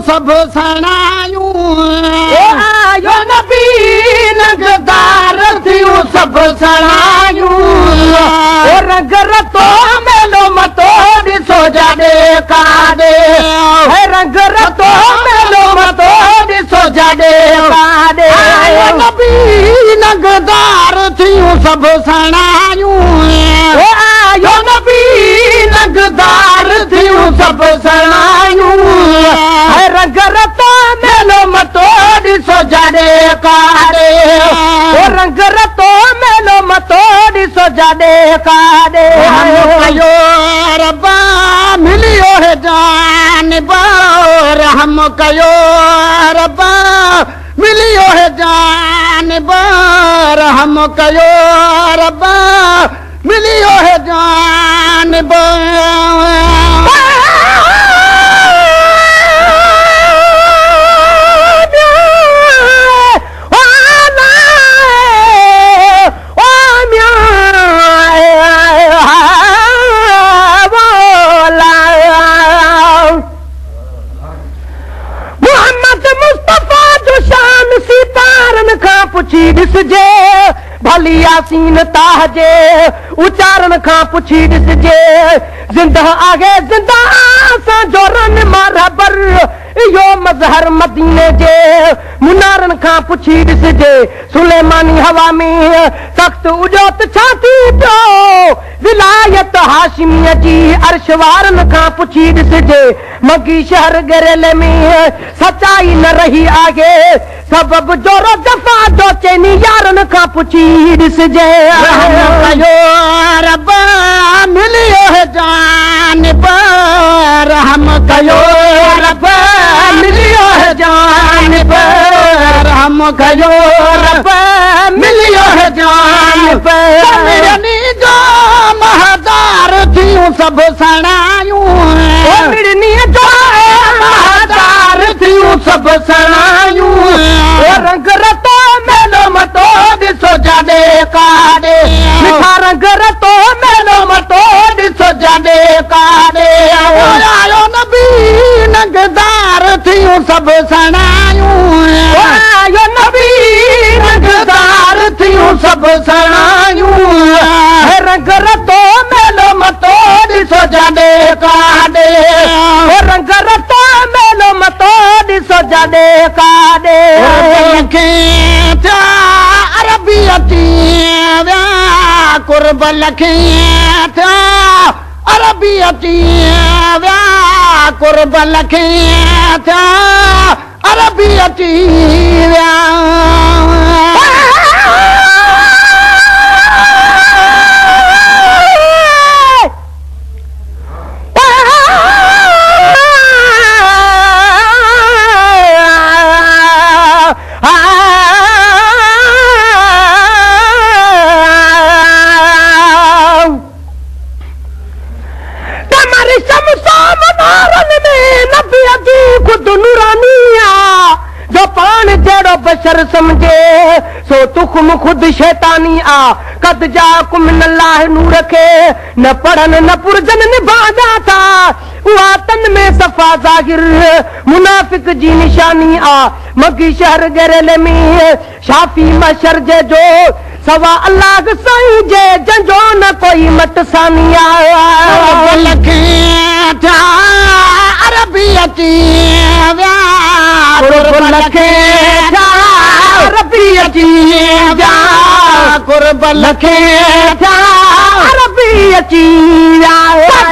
सब सणायूं आयो नबी नगदार थियूं सब सणायूं रंग रतो मेलो मतो ॾिसो जाॾे काॾे रंग रतो मेलो मतो ॾिसो जाॾे काॾे आयो नबी नगदार थियूं सब सणायूं आयो नबी नगदार थियूं सब सणायूं रंग रतो मेलो मतो ॾिसो जाॾे काॾे रंग रतो मेलो मतो ॾिसो जाॾे काॾे कयो रब्बा मिलियो है जानिबा रहम कयो रब्बा मिलियो है जानिबा रहम कयो रब्बा मिलियो है जानिबा पुछी ॾिसजे भली यासीन ताजे उचारण खां पुछी ॾिसजे ज़िंदा आहे ज़िंदा असांजो रन मारबर इहो मज़हर मदीने जे मुनारनि खां पुछी ॾिसजे सुलेमानी हवा में सख़्तु उजोत छा थी पियो विलायत हाशिमीअ जी अर्श वारनि खां पुछी ॾिसजे मगी शहर गिरल में सचाई न रही आहे सबब जोरो जफ़ा जो चैनी यारनि खां पुछी ॾिसजे कयो रब्बा मिलियो है जानिब रहम कयो रब्बा मिलियो है जानिब रहम कयो रब्बा मिलियो है जानिब मिड़नी जो महदार थियूं सब सणायूं मिड़नी जो महदार थियूं सब सणायूं रंग रतो मेलो मतो ॾिसो जाॾे काॾे मिठा रंग रतो मेलो मतो ॾिसो जाॾे काॾे आयो नबी नगदार थियूं सब सणायूं आयो नबी नगदार थियूं सब सणायूं रंग रतो मेलो मतो ॾिसो जाॾे काॾे रंग रतो मेलो मतो ॾिसो जाॾे काॾे अरबी अची विया कुर्ब लखी थिया अरबी अची विया कुर्ब लखी थिया अरबी अची विया बशर समझे सो तुखुम खुद शैतानी आ कद जाकुम नल्लाह नूर के न पढ़न न पुरजन निभाजा था उहा तन में सफ़ा ज़ाहिर मुनाफिक जी निशानी आ मगी शहर गिरल में शाफी मशर जे जो सवा अल्लाह साईं जे जंजो न कोई मटसानी आ लखे था अरबी अची विया कुर्ब लखे था अरबी अची विया कुर्ब लखे था अरबी अची विया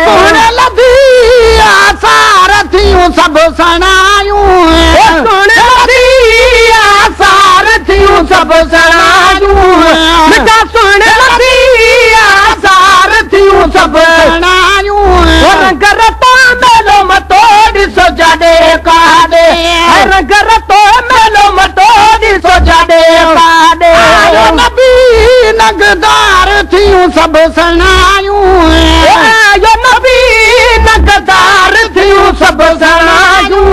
सोने लधी आसार थियूं सब सणायूं सोने लधी आसार थियूं सब सणायूं मिठा सोने लधी आसार थियूं सब सणायूं रंग रतो मेलो मतो ॾिसो जाॾे काॾे रंग रतो मेलो मतो ॾिसो जाॾे काॾे आयो नबी नगदार थियूं सब सणायूं आयो नबी नगदार थियूं सब सणायूं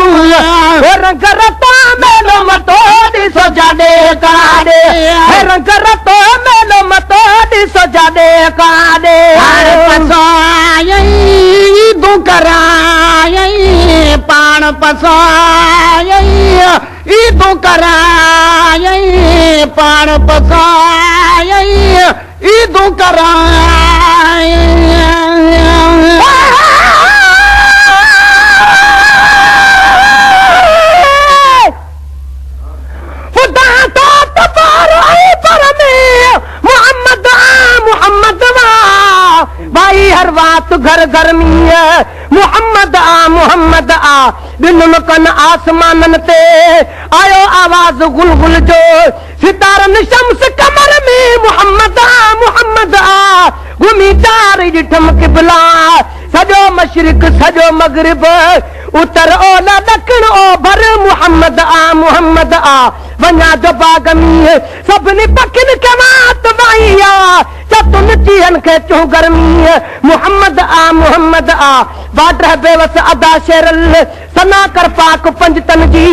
रंग रतो मेलो मतो ॾिसो जाॾे काॾे रंग रतो मेलो मतो ॾिसो जाॾे काॾे पसायई तूं करायई पाण पसायई ईदूं करायई पाण पसायई ईदूं करायई भाई हर बात घर घर में मोहम्मद आ बिन कन आसमानन ते आयो आवाज गुलगुल जो सितारन शम्स कमर में मोहम्मद आ घुमी चार ॾिठम क़िबला सॼो मशरिक सॼो मगरिब उत्तर ओलह ॾखिण ओभर मोहम्मद आ वञा जो बाग में सभिनी पखियुनि खे वात वाई आ चतुनि चीहनि खे चूं गर्मी मोहम्मद आ वाटर बेवस अदा शेरल सना कर पाक पंजतन जी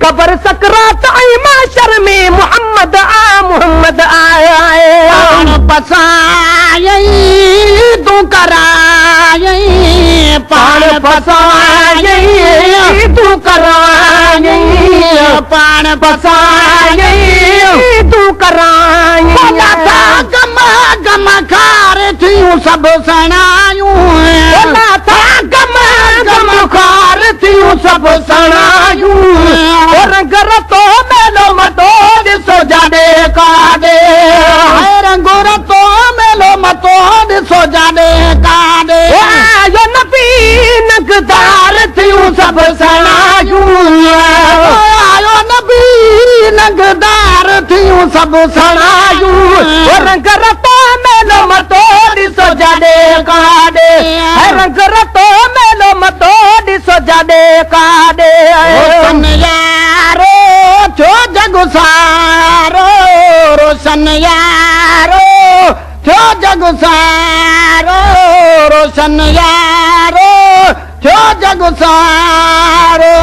कबर सकरात ऐं माशर में मोहम्मद पाण पसायई तूं करायई पाण पसायई तूं करायई पाण पसायई तूं करायई गम गम खार थियूं सभु सणायूं गम गम खार थियूं सभु सणायूं रंग रतो मेलो मतो ॾिसो जाॾे काॾे रंग रतो मेलो मतो ॾिसो जाॾे काॾे आयो नबी नगदार थियूं सभु सणायूं आयो नबी नगदार थियूं सभु सणायूं रंग रतो मेलो मतो ॾिसो जाॾे काॾे रंग रतो मेलो मतो ॾिसो जाॾे काॾे यारो छो जग सारो रोशन यारो छो जग सारो रोशन यारो छो जग सारो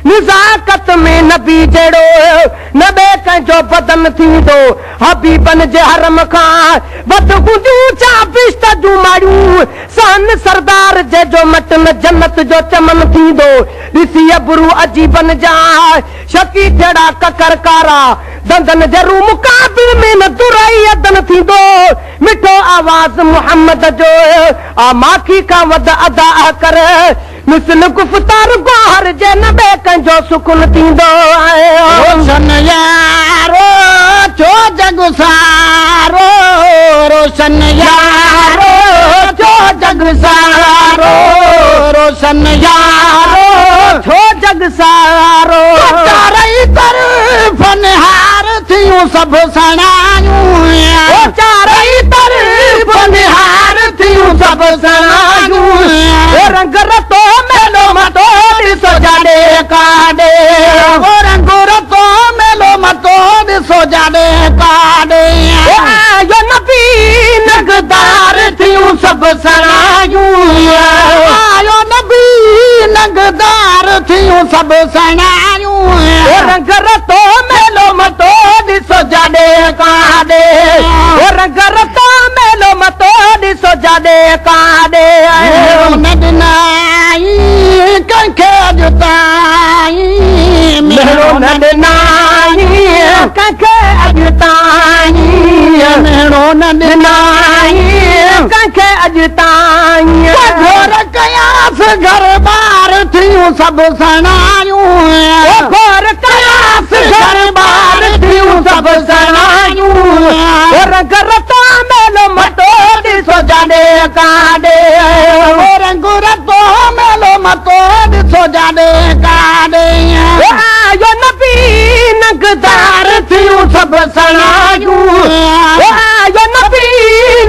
निज़ाकत में नबी जहिड़ो न ॿिए कंहिंजो बदन थींदो हबीबन जे हरम खां वधि हूंदियूं छा बिश्त जूं माड़ियूं सन सरदार जंहिंजो मटन जन्नत जो चमन थींदो ॾिसी अबरू अजीबन जा शकी जहिड़ा ककर कारा दंदन जरूं मुक़ाबिल में न दुरई अदन थींदो मिठो आवाज़ मोहम्मद जो आ माखी खां वध अदा कर मिसल गुफ़्तार गोहर जे न ॿिए कंहिंजो सुकुन थींदो रोशन यारो छो जग सारो रोशन यारो छो जग सारो रोशन यारो छो जग सारो चारई तरफ़ निहार थियूं सभु सणायूं चारई तरफ़ निहार थियूं सभु सणायूं रंग रतो मेलो मतो ॾिसो जाॾे काॾे रंग रतो मेलो मतो ॾिसो जाॾे काॾे आयो नबी नगदार थियूं सभु सणायूं आयो नबी नगदार थियूं सभु सणायूं रंग रतो मेलो मतो ॾिसो जाॾे काॾे रंग रतो मेलो मतो ॾिसो जाॾे काॾे न ॾिनाई कंहिंखे अॼु ताईं मेलो न ॾिनाई कंहिंखे अॼु ताईं मेलो न ॾिनाई कंहिंखे अॼु ताईं घोर कयासि घर ॿार थियूं सभु सणायूं घोर कयासि घर ॿार थियूं सभु सणायूं रंग रतो मेलो मतो ॾिसो जाॾे काॾे रंग रतो मेलो मतो ॾिसो जाॾे काॾे आयो नबी नगदार थियूं सभु सणायूं आयो नबी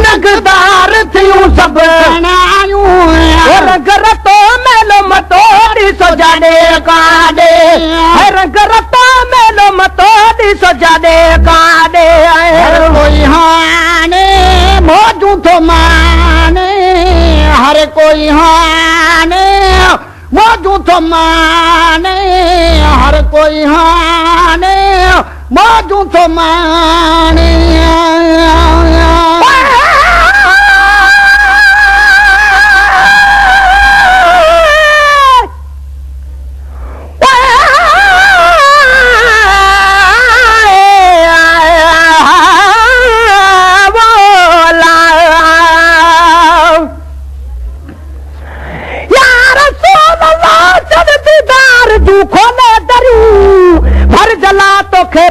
नगदार थियूं सभु सणायूं रंग रतो मेलो मतो ॾिसो जाॾे काॾे रंग रतो मेलो मतो ॾिसो जाॾे काॾे कोई हाणे मौजू थो माने हर कोई हाणे मौजू थो माने हर कोई हाने मौजू थो माने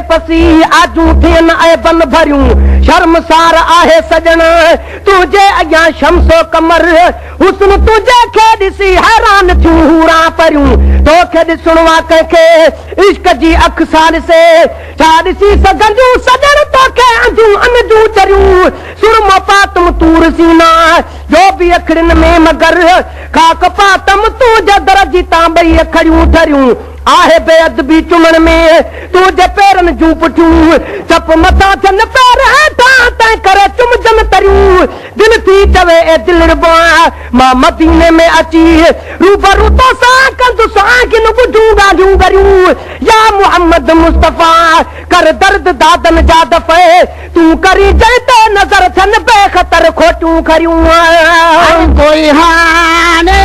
पसी आजू थियन ऐं बन भरियूं शर्मसार आहे सजण तुंहिंजे अॻियां शमसो कमर हुस्न तुंहिंजे खे ॾिसी हैरान थियूं हूरा परियूं तोखे ॾिसणो आहे कंहिंखे इश्क जी अख सां ॾिसे छा ॾिसी सघंदियूं सजण तोखे अंजूं अनजूं चरियूं सुरमो पातम तूर सीना जो बि अखड़ियुनि में मगर खाक पातम तुंहिंजे दर जी तां ॿई अखड़ियूं ठरियूं आहे बेअदबी चुमण में तुंहिंजे पेरनि जूं पुठियूं चप मथां थियनि पैर हेठां तंहिं करे चुमजनि तरियूं दिलि थी चवे ए दिलरबा मां मदीने में अची रूबरू तो सां कंदुसि आखिन ॿुधूं ॻाल्हियूं गरियूं या मोहम्मद मुस्तफ़ा कर दर्द दादन जा दफ़े तूं करी जंहिं ते नज़र थियनि बेख़तर खोटियूं खरियूं कोई हाने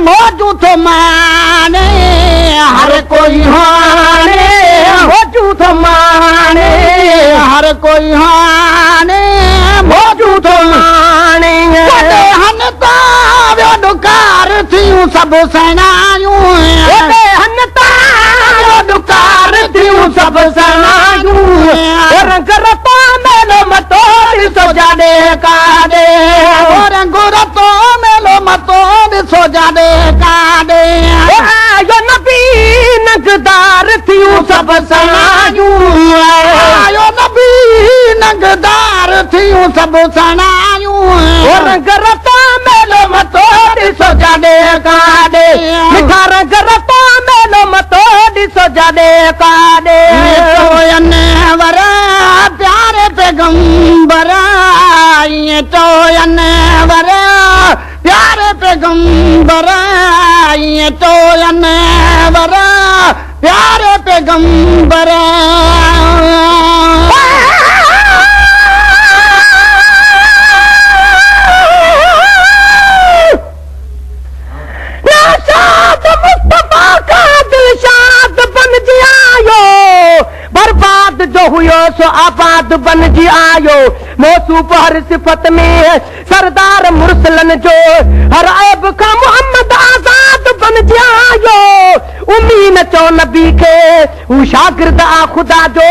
मौजू थो माने हर कोई हाने मौजू थो माने हर कोई हाने मौजू थो माने हन तावियो ॾुकार थियूं सभु सेनायूं हन तावियो ॾुकार थियूं सभु सेनायूं रंग रतो मेलो मतो ॾिसो जाॾे काॾे रंग रतो मेलो मतो ॾिसो जाॾे काॾे आयो नबी नगदार थियूं सभु सनायूं आयो नबी नगदार थियूं सभु सनायूं रंग रतो मेलो मतो ॾिसो जाॾे काॾे मिठा रंग रतो मेलो मतो ॾिसो जाॾे काॾे वर प्यारे पैगंबर ईअं चोयन वर प्यारे पैगंबर ईअं चोयन वर प्यारे पैगंबर बर्बाद जो हुयो सो आबाद बनजी आयो मौसूफ हर सिफ़त में सरदार मुरसलन जो हर ऐब खां मोहम्मद आज़ाद बनजी आयो उमीद चो नबी खे हू शागिर्द आ खुदा जो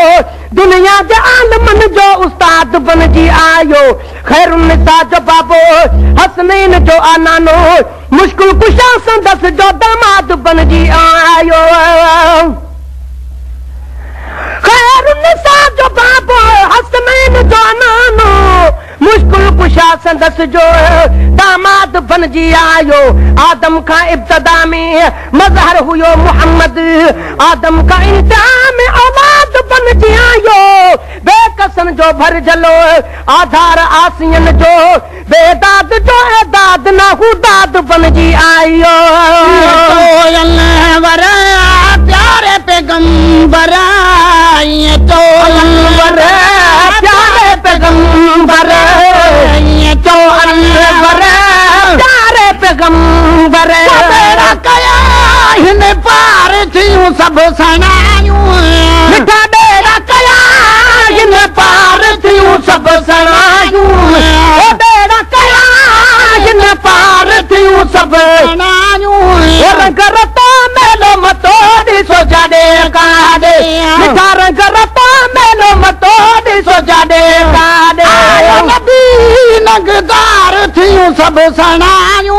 दुनिया जे आलमन जो उस्ताद बनजी आयो खैरुन्निसा जो बाबो हसनैन जो आनानो मुश्किल कुशा संदस जो दामाद बनजी आयो खैरुन्निसा जो बाबो हसनैन जो आनानो मुश्किल कुशा संदस जो दामाद बनजी आयो आदम का इब्तदा में मजहर हुयो मोहम्मद आदम का इंतहा में औलाद बनजी आयो बेकसन जो भर जलो आधार आसियन जो बेदाद जो एदाद ना हुदाद बनजी आयो वर प्यारे पैगंबर प्यारे पैगंबर प्यारे पैगंबर कया हिन पार थियूं सभु सनायूं मिठा बेड़ा कया हिन पार थियूं सभु सनायूं बेड़ा कया हिन पार थियूं सभु सनायूं रंग रतो मेलो मतो ॾिसो जाॾे काॾे मिठा रंग रतो मेलो मतो ॾिसो जाॾे काॾे नबी नगदार थियूं सभु सनायूं